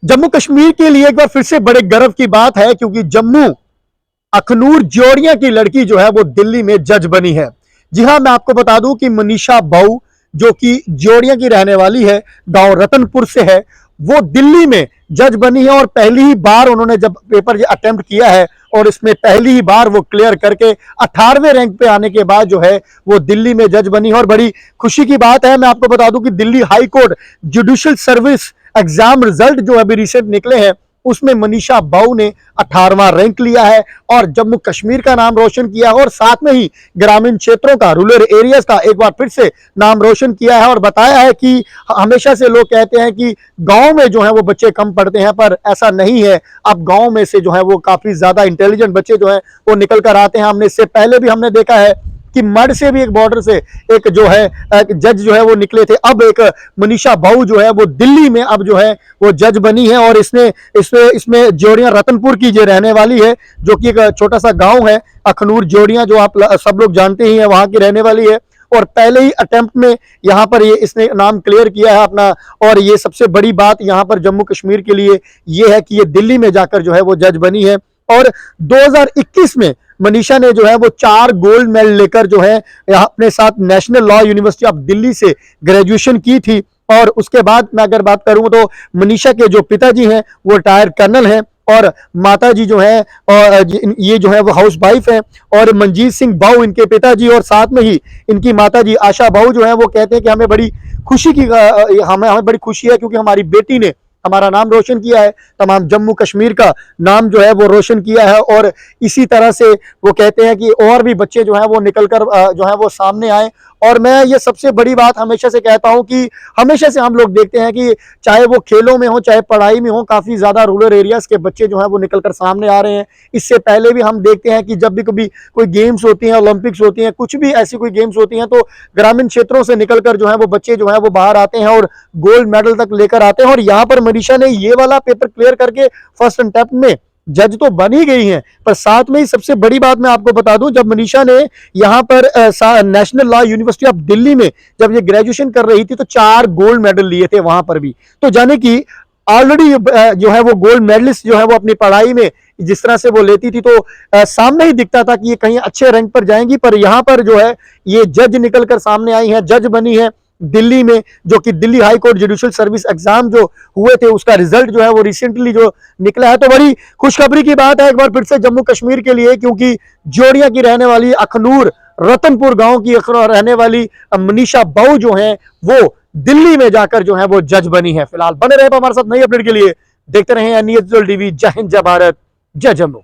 जम्मू कश्मीर के लिए एक बार फिर से बड़े गर्व की बात है, क्योंकि जम्मू अखनूर जोड़िया की लड़की जो है वो दिल्ली में जज बनी है। जी हां, मैं आपको बता दूं कि मनीषा बाऊ जो कि जोड़िया की रहने वाली है, गांव रतनपुर से है, वो दिल्ली में जज बनी है। और पहली ही बार उन्होंने जब पेपर अटेम्प्ट किया है और इसमें पहली ही बार वो क्लियर करके 18वें रैंक पे आने के बाद जो है वो दिल्ली में जज बनी है। और बड़ी खुशी की बात है, मैं आपको बता दूं कि Delhi high court judicial service exam result जो अभी रिसेंट निकले हैं उसमें मनीषा बाऊ ने 18वां रैंक लिया है और जम्मू कश्मीर का नाम रोशन किया है और साथ में ही ग्रामीण क्षेत्रों का, रूरल एरियाज का एक बार फिर से नाम रोशन किया है। और बताया है कि हमेशा से लोग कहते हैं कि गांव में जो है वो बच्चे कम पढ़ते हैं, पर ऐसा नहीं है। अब गांव में से जो है वो काफी ज्यादा इंटेलिजेंट बच्चे जो है वो निकल कर आते हैं। हमने इससे पहले भी हमने देखा है कि मड से भी एक बॉर्डर से एक जो है जज जो है वो निकले थे। अब एक मनीषा बाऊ जो है वो दिल्ली में अब जो है वो जज बनी है और इसमें जोड़िया रतनपुर की जो रहने वाली है, जो कि एक छोटा सा गांव है अखनूर जोड़िया, जो आप सब लोग जानते ही हैं, वहां की रहने वाली है। और पहले ही अटेम्प्ट में यहाँ पर ये इसने नाम क्लियर किया है अपना। और ये सबसे बड़ी बात यहाँ पर जम्मू कश्मीर के लिए ये है कि ये दिल्ली में जाकर जो है वो जज बनी है। और 2021 में मनीषा ने जो है वो 4 गोल्ड मेडल लेकर जो है अपने साथ national law university of Delhi से ग्रेजुएशन की थी। और उसके बाद मैं अगर बात करूं तो मनीषा के जो पिताजी हैं वो रिटायर्ड कर्नल हैं और माता जी जो है और ये जो है वो हाउस वाइफ है। और मनजीत सिंह बाऊ इनके पिताजी और साथ में ही इनकी माता जी आशा बाऊ जो है वो कहते हैं कि हमें बड़ी खुशी की हमें बड़ी खुशी है, क्योंकि हमारी बेटी ने हमारा नाम रोशन किया है, तमाम जम्मू कश्मीर का नाम जो है वो रोशन किया है। और इसी तरह से वो कहते हैं कि और भी बच्चे जो है वो निकलकर जो है वो सामने आए। और मैं ये सबसे बड़ी बात हमेशा से कहता हूं कि हमेशा से हम लोग देखते हैं कि चाहे वो खेलों में हो चाहे पढ़ाई में हो, काफी ज्यादा रूरल एरियाज के बच्चे जो है वो निकलकर सामने आ रहे हैं। इससे पहले भी हम देखते हैं कि जब भी कभी कोई गेम्स होती हैं, ओलंपिक्स होती हैं, कुछ भी ऐसी कोई गेम्स होती हैं, तो ग्रामीण क्षेत्रों से निकलकर जो है वो बच्चे जो है वो बाहर आते हैं और गोल्ड मेडल तक लेकर आते हैं। और यहाँ पर मनीषा ने ये वाला पेपर क्लियर करके फर्स्ट अटेम्प्ट में जज तो बन ही गई हैं, पर साथ में ही सबसे बड़ी बात मैं आपको बता दूं, जब मनीषा ने यहाँ पर national law university of Delhi में जब ये ग्रेजुएशन कर रही थी तो 4 गोल्ड मेडल लिए थे वहां पर भी। तो जाने कि ऑलरेडी जो है वो गोल्ड मेडलिस्ट जो है वो अपनी पढ़ाई में जिस तरह से वो लेती थी तो सामने ही दिखता था कि ये कहीं अच्छे रैंक पर जाएंगी। पर यहाँ पर जो है ये जज निकलकर सामने आई है, जज बनी है दिल्ली में, जो कि Delhi high court judicial service exam जो हुए थे उसका रिजल्ट जो है वो रिसेंटली जो निकला है। तो बड़ी खुशखबरी की बात है एक बार फिर से जम्मू कश्मीर के लिए, क्योंकि जोड़िया की रहने वाली अखनूर रतनपुर गांव की रहने वाली मनीषा बाऊ जो है वो दिल्ली में जाकर जो है वो जज बनी है। फिलहाल बने रहे हमारे साथ नई अपडेट के लिए, देखते रहे न्यूज़ टीवी। जय हिंद, जय भारत, जय जम्मू।